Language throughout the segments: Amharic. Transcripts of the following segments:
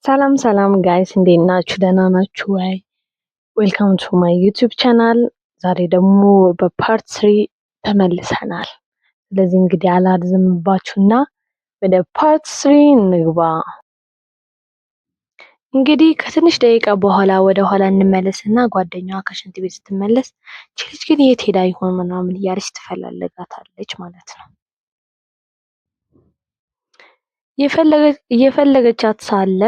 ሰላም ሰላም ጋይስ እንዴት ናችሁ? ደህና ናችሁ ወይ? ዌልካም ቱ ማይ ዩቲዩብ ቻናል። ዛሬ ደግሞ በፓርት 3 ተመልሰናል። ስለዚህ እንግዲህ አላርዝምባችሁና ወደ ፓርት 3 እንግባ። እንግዲህ ከትንሽ ደቂቃ በኋላ ወደ ኋላ እንመለስና ጓደኛዋ ከሽንት ቤት ስትመለስ ልጅ ግን የት ሄዳ ይሆን ምናምን እያለች ትፈላለጋታለች ማለት ነው። እየፈለገቻት ሳለ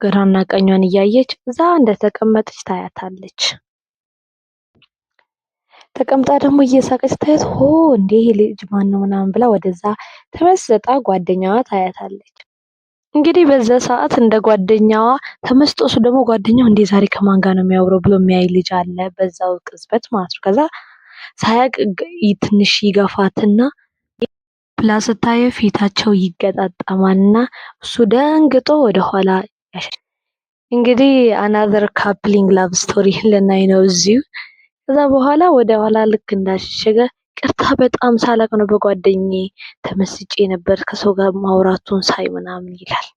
ግራና ቀኟን እያየች እዛ እንደተቀመጠች ታያታለች። ተቀምጣ ደግሞ እየሳቀች ታያት። እንዴ ይሄ ልጅ ማን ነው ምናምን ብላ ወደዛ ተመስጣ ጓደኛዋ ታያታለች። እንግዲህ በዛ ሰዓት እንደ ጓደኛዋ ተመስጦ እሱ ደግሞ ጓደኛው እንዴ ዛሬ ከማን ጋር ነው የሚያወራው ብሎ የሚያይ ልጅ አለ በዛው ቅጽበት ማለት ነው። ከዛ ሳያቅ ትንሽ ይገፋትና ብላ ስታየው ፊታቸው ይገጣጠማልና እሱ ደንግጦ ወደኋላ እንግዲህ አናዘር ካፕሊንግ ላቭ ስቶሪ ልናይ ነው እዚሁ። ከዛ በኋላ ወደ ኋላ ልክ እንዳሸሸገ ቅርታ በጣም ሳላቅ ነው በጓደኛዬ ተመስጬ ነበር ከሰው ጋር ማውራቱን ሳይ ምናምን ይላል።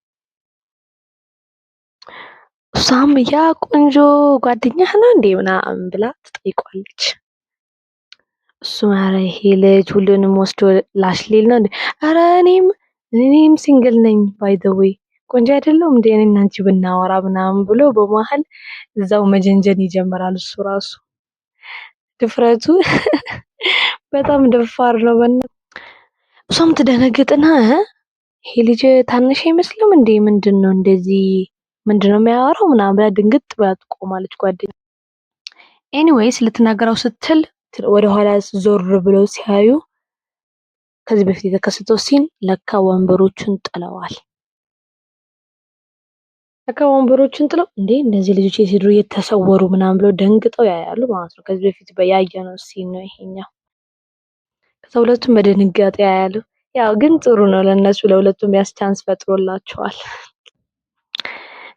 እሷም ያ ቆንጆ ጓደኛህ ነው እንዴ ምናምን ብላ ትጠይቋለች። እሱ ኧረ ይሄ ልጅ ሁሉንም ወስዶ ላሽሌል ነው እንዴ? ኧረ እኔም ሲንግል ነኝ ባይ ዘ ዌይ ቆንጆ አይደለሁም እንዴ እኔና አንቺ ብናወራ ምናምን ብሎ በመሀል እዛው መጀንጀን ይጀምራል። እሱ ራሱ ድፍረቱ በጣም ደፋር ነው። እሷም ትደነግጥና ይሄ ልጅ ታንሽ አይመስልም እንዴ ምንድነው እንደዚህ ምንድነው የሚያወራው ምናምን ብላ ድንግጥ ብላ ትቆማለች። ጓደኛ ኤኒዌይስ ልትናገረው ስትል ወደ ኋላ ዞር ብለው ሲያዩ ከዚህ በፊት የተከሰተው ሲን ለካ ወንበሮቹን ጥለዋል። ወንበሮቹን ጥለው እንዴ እነዚህ ልጆች የሲድሮ እየተሰወሩ ምናምን ብለው ደንግጠው ያያሉ ማለት ነው። ከዚህ በፊት ያየነው ሲን ነው ይሄኛው። ከዛ ሁለቱም በድንጋጤ ያያሉ። ያው ግን ጥሩ ነው ለነሱ ለሁለቱም ቻንስ ፈጥሮላቸዋል።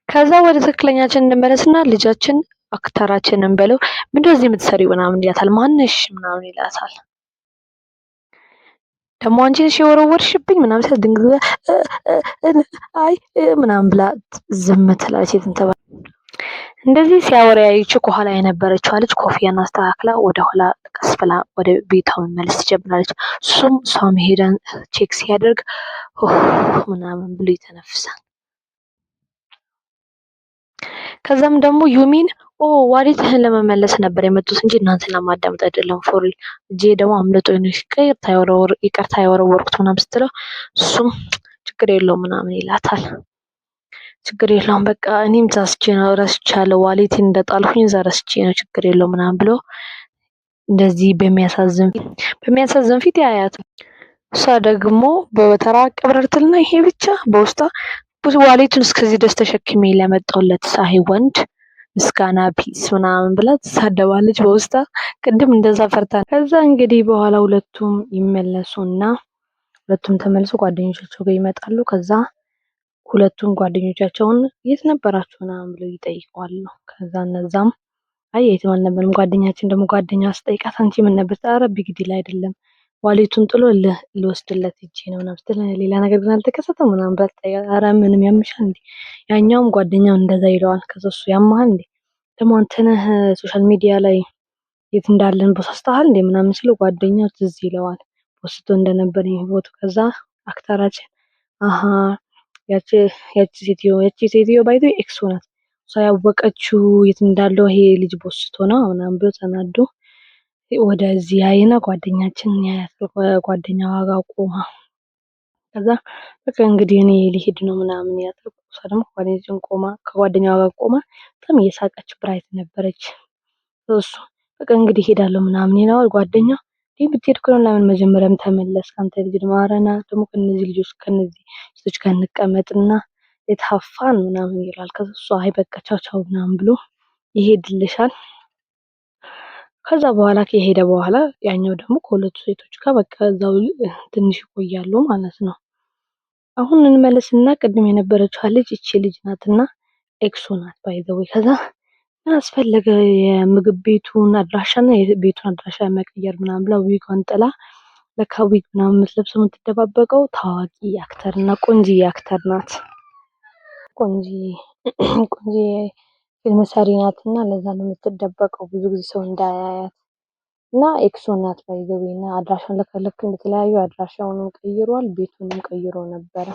ከዛ ወደ ትክክለኛችን እንመለስና ልጃችን አክተራችንን በለው ምንድነው እዚህ የምትሰሪው ምናምን ይላታል። ማነሽ ምናምን ይላታል። ደግሞ አንቺ ነሽ የወረወርሽብኝ ምናምን ሲል ድንግጥ አይ ምናምን ብላ ዝም ትላለች። እንደዚህ ሲያወራ ያየችው ከኋላ የነበረችው ልጅ ኮፍያን አስተካክላ ወደ ኋላ ቀስ ብላ ወደ ቤቷ መመለስ ትጀምራለች። እሷ መሄዳን ቼክ ሲያደርግ ምናምን ብሎ ይተነፍሳል። ከዛም ደግሞ ዩሚን ዋሌትህን ለመመለስ ነበር የመጡት እንጂ እናንተን ለማዳመጥ አይደለም ፎሪ እጄ ደግሞ አምልጦኝ ነው ይቅርታ የወረወርኩት ምናምን ስትለው እሱም ችግር የለውም ምናምን ይላታል። ችግር የለውም በቃ እኔም ተሳስቼ ነው ረስቻለሁ ዋሌቴን እንደጣልኩኝ እዛ ረስቼ ነው ችግር የለውም ምናምን ብሎ እንደዚህ በሚያሳዝን ፊት ያያት። እሷ ደግሞ በተራ ቀብረርትልና ይሄ ብቻ በውስጧ ብዙ ዋሌቱን እስከዚህ ድረስ ተሸክሜ ለመጣሁለት ሳይ ወንድ ምስጋና ፒስ ምናምን ብላ ትሳደባለች በውስጧ። ቅድም እንደዛ ፈርታ ከዛ እንግዲህ በኋላ ሁለቱም ይመለሱና ሁለቱም ተመልሶ ጓደኞቻቸው ጋር ይመጣሉ። ከዛ ሁለቱም ጓደኞቻቸውን የት ነበራችሁ ምናምን ብለው ይጠይቃሉ። ከዛ እነዛም አይ የትም አልነበርም ጓደኛችን ደግሞ ጓደኛዋ ስጠይቃት አንቺ ምን ነበር? ኧረ ቢግ ዲል አይደለም ዋሌቱን ጥሎ ልወስድለት ሂጄ ነው ምናምን ስትል ሌላ ነገር ግን አልተከሰተም ምናምን ብላ ትጠይቃለች። ኧረ ምንም ያምሻል እንዴ? ያኛውም ጓደኛው እንደዛ ይለዋል። ከዛ እሱ ያማሃል እንዴ ደግሞ አንተ ነህ ሶሻል ሚዲያ ላይ የት እንዳለን ቦሳስተሃል እንዴ ምናምን ሲለው ጓደኛው ትዝ ይለዋል ወስዶ እንደነበር ይሄ ፎቶ። ከዛ አክተራችን ያቺ ሴትዮ ባይቶ ኤክስ ናት እሷ ያወቀችው የት እንዳለው ይሄ ልጅ ቦስቶ ነው ምናምን ብሎ ተናዶ ወደዚህ ያይና ጓደኛችን ጓደኛዋ ጋር ቆማ ከዛ በቃ እንግዲህ እኔ ሊሄድ ነው ምናምን ያለው። እሷ ደግሞ ከጓደኛዋ ጋር ቆማ በጣም እየሳቀች ብራይት ነበረች። እሱ በቃ እንግዲህ ሄዳለሁ ምናምን ይለዋል። ጓደኛው እንዴ ብትሄድ እኮ ለምን መጀመሪያም ተመለስክ አንተ ልጅ ማረና ደግሞ ከነዚህ ሴቶች ጋር እንቀመጥና የታፋን ምናምን ይላል። ከዛ እሱ አይ በቃ ቻው ቻው ምናምን ብሎ ይሄድልሻል። ከዛ በኋላ ከሄደ በኋላ ያኛው ደግሞ ከሁለቱ ሴቶች ጋር በቃ እዛው ትንሽ ይቆያሉ ማለት ነው። አሁን እንመለስና ቅድም የነበረችው ልጅ እቺ ልጅ ናትና ኤክሱ ናት ባይ ዘ ዌይ። ከዛ ምን አስፈለገ የምግብ ቤቱን አድራሻና የቤቱን አድራሻ መቀየር ምናምን ብላ ዊጓን ጥላ ለካ ዊግ ምናምን የምትለብሰው የምትደባበቀው ታዋቂ አክተር እና ቆንጂዬ አክተር ናት። ቆንጂዬ ቆንጆ ፊልም ሰሪ ናት እና ለዛ ነው የምትደበቀው ብዙ ጊዜ ሰው እንዳያያት። እና ኤክሶ ናት ባይ ዘ ዌይ። እና አድራሻውን ልክ እንደተለያዩ አድራሻውንም ቀይሯል፣ ቤቱንም ቀይሮ ነበረ።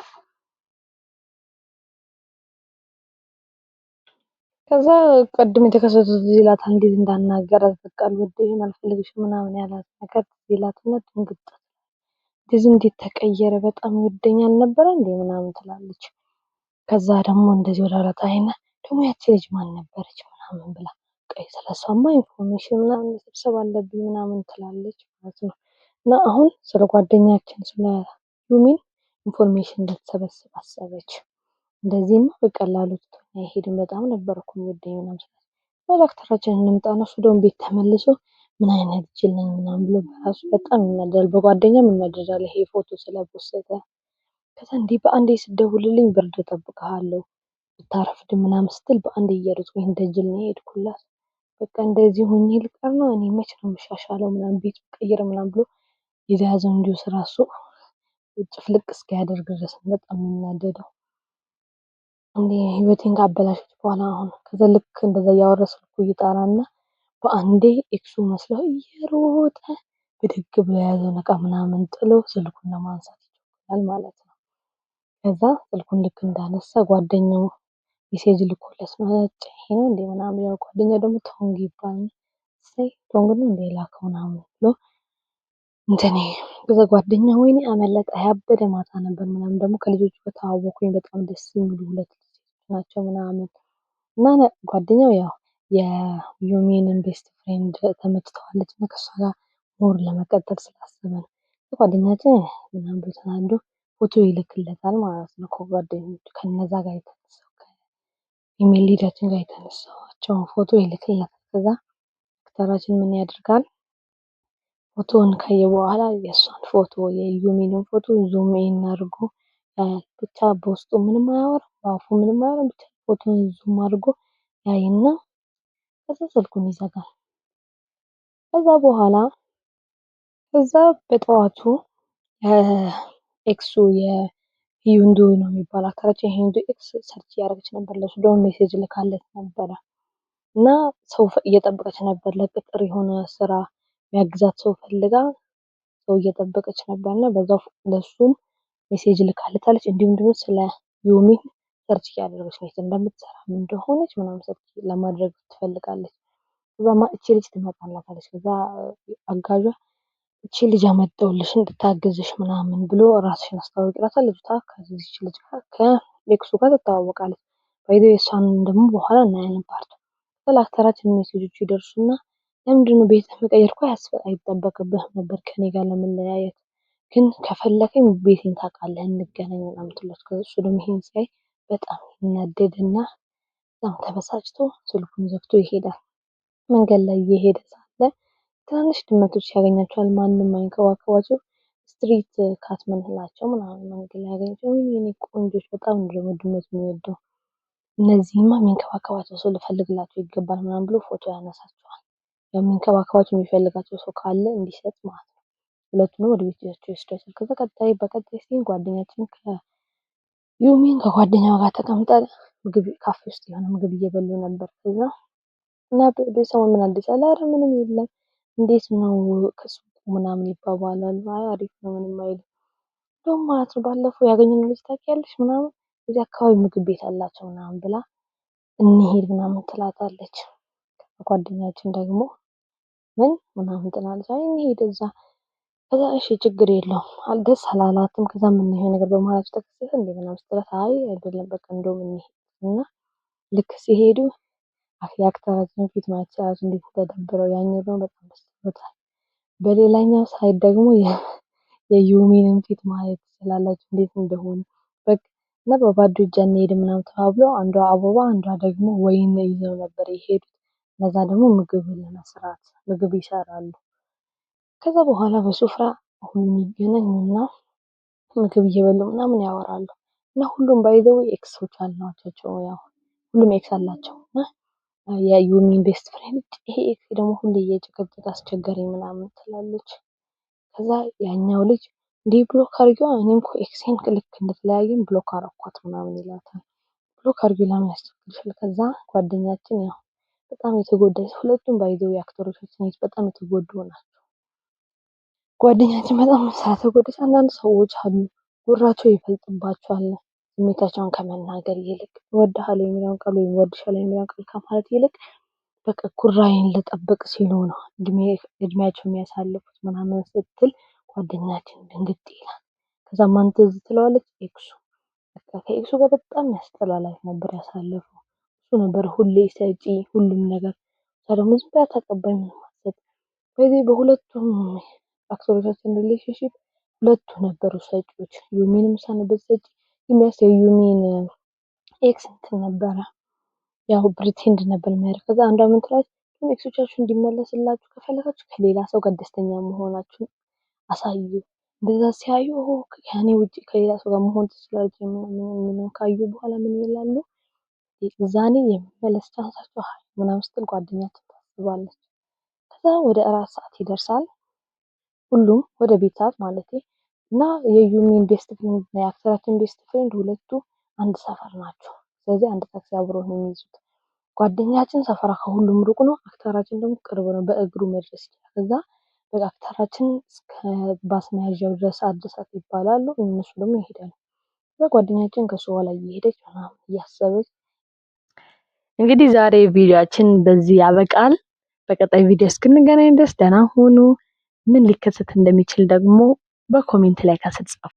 ከዛ ቅድም የተከሰቱት ትዝ ይላታል፣ እንዴት እንዳናገራት በቃ አልወድሽም አልፈልግሽም ምናምን ያላት ነገር ትዝ ይላትና ድንግጥ እንደዚህ እንዴት ተቀየረ በጣም ይወደኛል ነበረ እንዴ ምናምን ትላለች። ከዛ ደግሞ እንደዚህ ወደ ኋላ ታይና ደግሞ ያቺ ልጅ ማን ነበረች ምናምን ብላ ቆይ ስለሷማ ኢንፎርሜሽን ምናምን መሰብሰብ አለብኝ ምናምን ትላለች ማለት ነው። እና አሁን ስለ ጓደኛችን ስለ ዩሚን ኢንፎርሜሽን ልትሰበስብ አሰበች። እንደዚህማ በቀላሉ ትቶኝ አይሄድም በጣም ነበር እኮ የሚወደኝ ምናምን ስላት ዶክተራችን እንምጣና እሱ ደግሞ ቤት ተመልሶ ምን አይነት ጅል ነኝ ምናምን ብሎ በራሱ በጣም ይናደዳል፣ በጓደኛም ይናደዳል ይሄ ፎቶ ስለፖሰተ። ከዛ እንዲህ በአንዴ ስደውልልኝ ብርድ እጠብቅሃለሁ ብታረፍድ ምናምን ስትል በአንዴ እየሮጥኩኝ እንደ ጅል ነው የሄድኩላት። በቃ እንደዚህ ሆኜ ልቀር ነው እኔ መች ነው የምሻሻለው ምናምን ቤት ብቀይር ምናምን ብሎ የተያዘውን ጁስ ራሱ ጭፍልቅ እስኪያደርግ ድረስ ነው በጣም የሚናደደው። እንዴ ህይወቴን ካበላሸች በኋላ አሁን ከዛ ልክ እንደዛ እያወራ ስልኩ ይጠራና በአንዴ ኤክሱ መስለው እየሮጠ ብድግ ብሎ የያዘውን እቃ ምናምን ጥሎ ስልኩን ለማንሳት ይቸኩላል ማለት ነው። ከዛ ስልኩን ልክ እንዳነሳ ጓደኛው ሜሴጅ ልኮለት ነው ይሄ ነው እንዴ ምናምን ያው ጓደኛው ደግሞ ቶንግ ይባላል። እሰይ ቶንግ ነው እንዴ የላከው ምናምን ብሎ እንትን ከዛ ጓደኛው ወይኔ አመለጠ ያበደ ማታ ነበር ምናምን ደግሞ ከልጆቹ ጋር ተዋወኩኝ በጣም ደስ የሚሉ ሁለት ልጆች ናቸው ምናምን እና ጓደኛው ያው የዩሚንን ቤስት ፍሬንድ ተመችተዋለች እና ከእሷ ጋር ሞር ለመቀጠል ስላሰበ ነው። ጓደኛችን ምናምን ብሎ ተናዶ ፎቶ ይልክለታል ማለት ነው። ከጓደኞቹ ከነዛ ጋር የተነሳው ከኢሜል ሊዳችን ጋር የተነሳቸውን ፎቶ ይልክለታል። ከዛ ዶክተራችን ምን ያደርጋል ፎቶውን ካየ በኋላ የእሷን ፎቶ የዩሚንን ፎቶ ዙም ኢን አድርጎ ያያል። ብቻ በውስጡ ምንም አያወራም፣ በአፉ ምንም አያወራም። ብቻ ፎቶውን ዙም አድርጎ ያይና ከዛ ስልኩን ይዘጋል። ከዛ በኋላ ከዛ በጠዋቱ ኤክሱ የሂንዱ ነው የሚባለው አክተራችን የሂንዱ ኤክስ ሰርች እያደረገች ነበር፣ ለሱ ደግሞ ሜሴጅ ልካለት ነበረ እና ሰው እየጠበቀች ነበር ለቅጥር የሆነ ስራ የሚያግዛት ሰው ፈልጋ ሰው እየጠበቀች ነበር እና በዛው ለሱም ሜሴጅ ልካለታለች። እንዲሁም ደግሞ ስለ ዩሚን ሰርች እያደረገች ነው፣ የት እንደምትሰራ ምን እንደሆነች ምናምን ሰርች ለማድረግ ትፈልጋለች። ከዛማ እቺ ልጅ ትመጣላታለች። ከዛ አጋዧ እቺ ልጅ አመጣሁልሽ እንድታግዝሽ ምናምን ብሎ ራስሽን አስተዋውቂ ይላታል። ልጅቷ ከዚህች ልጅ ጋር ከኤክሱ ጋር ትተዋወቃለች። ባይ ዘ ዌይ እሷን ደግሞ በኋላ እናያለን ፓርት ለአክተራችን ሜሴጆቹ ይደርሱና ለምንድነው ቤት መቀየር እኮ አይጠበቅብህም ነበር ከኔ ጋር ለመለያየት ግን ከፈለከኝ ቤቴን ታውቃለህ እንገናኝ ምናምን ትሏት። ከዛ እሱ ደግሞ ይሄን ሲያይ በጣም ይናደድና በጣም ተበሳጭቶ ስልኩን ዘግቶ ይሄዳል። መንገድ ላይ እየሄደ ሳለ ትናንሽ ድመቶች ያገኛቸዋል። ማንም አይንከባከባቸው ስትሪት ካት ምንላቸው ምናምን መንገድ ላይ ያገኛቸው የኔ ቆንጆች በጣም ደግሞ ድመት የሚወደው እነዚህማ የሚንከባከባቸው ሰው ልፈልግላቸው ይገባል ምናምን ብሎ ፎቶ ያነሳቸዋል። የሚንከባከባቸው የሚፈልጋቸው ሰው ካለ እንዲሰጥ ማለት ነው። ሁለቱንም ወደ ቤት ይዟቸው ይወስዳቸዋል። ከዛ በቀጣይ ሲን ጓደኛችን ከዩሚን ከጓደኛዋ ጋር ተቀምጣ ምግብ ካፌ ውስጥ የሆነ ምግብ እየበሉ ነበር። ከዛ እና ቤተሰቡን ምን አዲስ አለ? ኧረ ምንም የለም እንዴት ነው ከሱቁ ምናምን ይባባላሉ። አይ አሪፍ ነው ምንም አይልም። እንደውም ማለት ነው ባለፈው ያገኘነው ልጅ ታውቂያለሽ ምናምን እዚህ አካባቢ ምግብ ቤት አላቸው ምናምን ብላ እንሂድ ምናምን ትላታለች። ጓደኛችን ደግሞ ምን ምናምን ትላለች። አይ እንሂድ እዛ። ከዛ እሺ ችግር የለውም ደስ አላላትም። ከዛ ምን ይሄ ነገር በመሀላችሁ ተከሰተ እንዴ ምናምን ስትላት አይ አይደለም በቃ እንደውም እንሂድ እና ልክ ሲሄዱ የአክተራችን ፊት ማየት ራሱ እንዴት ተደብረው ያኛው ደግሞ በጣም ደስ ብሎታል። በሌላኛው ሳይድ ደግሞ የዩሚንን ፊት ማየት ትችላላችሁ እንዴት እንደሆነ በቃ እና በባዶ እጅ አንሄድም ምናምን ተባብለው አንዷ አበባ አንዷ ደግሞ ወይን ይዘው ነበር የሄዱት። እነዛ ደግሞ ምግብ ለመስራት ምግብ ይሰራሉ። ከዛ በኋላ በሱፍራ ሁሉም ይገናኙና ምግብ እየበሉ ምናምን ያወራሉ እና ሁሉም ባይ ዘ ዌይ ኤክሶች አሏቸው። ያው ሁሉም ኤክስ አላቸው እና የዩሚን ቤስት ፍሬንድ ይሄ ኤክስ ደግሞ ሁሌ እየጨቀጨቀ አስቸገረኝ ምናምን ትላለች። ከዛ ያኛው ልጅ እንዲህ ብሎክ አድርጊዋ እኔም እኮ ኤክሴን ልክ እንደተለያየን ብሎክ አረኳት ምናምን ይላታል። ብሎክ አድርጊው ለምን ያስቸግርሻል? ከዛ ጓደኛችን ያው በጣም የተጎዳች ሁለቱም ባይዘው የአክተሮቻችን በጣም የተጎዱ ናቸው። ጓደኛችን በጣም ስለተጎዳች አንዳንድ ሰዎች አሉ ጉራቸው ይፈልጥባቸዋል። ስሜታቸውን ከመናገር ይልቅ እወድሃለሁ የሚለውን ቃል ወይም እወድሻለሁ የሚለውን ቃል ከማለት ይልቅ በቃ ኩራዬን ልጠብቅ ሲሉ ነው እድሜያቸው የሚያሳልፉት ምናምን ስትል ጓደኛችን ድንግጥ ይላል። ከዛ ማን ትዝ ትለዋለች? ኤክሱ። በቃ ከኤክሱ ጋር በጣም ያስጠላ ላይፍ ነበር ያሳለፈው። እሱ ነበር ሁሌ ሰጪ ሁሉም ነገር፣ እሷ ደግሞ ዝም ብላ ተቀባይ ምንም አትሰጥ። በዚህ በሁለቱም አክተሮቻችን ሪሌሽንሺፕ ሁለቱ ነበሩ ሰጪዎች። ዩሚንም እሷ ነበር ሰጪ። የዩሚን ኤክስ እንትን ነበረ ያው ፕሪቴንድ ነበር የሚያደርግ። ከዛ አንዷ ምን ትላለች? ኤክሶቻችሁ እንዲመለስላችሁ ከፈለጋችሁ ከሌላ ሰው ጋር ደስተኛ መሆናችሁን አሳዩ። እንደዛ ሲያዩ ከኔ ውጪ ከሌላ ሰው ጋር መሆን ትችላለች ምናምን ካዩ በኋላ ምን ይላሉ? ዛኔ የመመለስ ቻንሳቸው ሀይ ምናምን ስትል ጓደኛችን ታስባለች። ከዛ ወደ እራት ሰዓት ይደርሳል። ሁሉም ወደ ቤት ሰዓት ማለት እና የዩሚን ቤስት ፍሬንድ እና የአክተራችን ቤስት ፍሬንድ ሁለቱ አንድ ሰፈር ናቸው። ስለዚህ አንድ ታክሲ አብሮ ነው የሚይዙት። ጓደኛችን ሰፈራ ከሁሉም ሩቅ ነው። አክተራችን ደግሞ ቅርብ ነው፣ በእግሩ መድረስ ይችላል። ከዛ በቃ አክተራችን እስከ ባስ መያዣው ድረስ አድርሳት ይባላሉ። እነሱ ደግሞ ይሄዳሉ። ከዛ ጓደኛችን ከሱ በኋላ እየሄደች ምናምን እያሰበች እንግዲህ ዛሬ ቪዲዮአችን በዚህ ያበቃል። በቀጣይ ቪዲዮ እስክንገናኝ ድረስ ደህና ሁኑ። ምን ሊከሰት እንደሚችል ደግሞ በኮሜንት ላይ ከስር ጻፉ።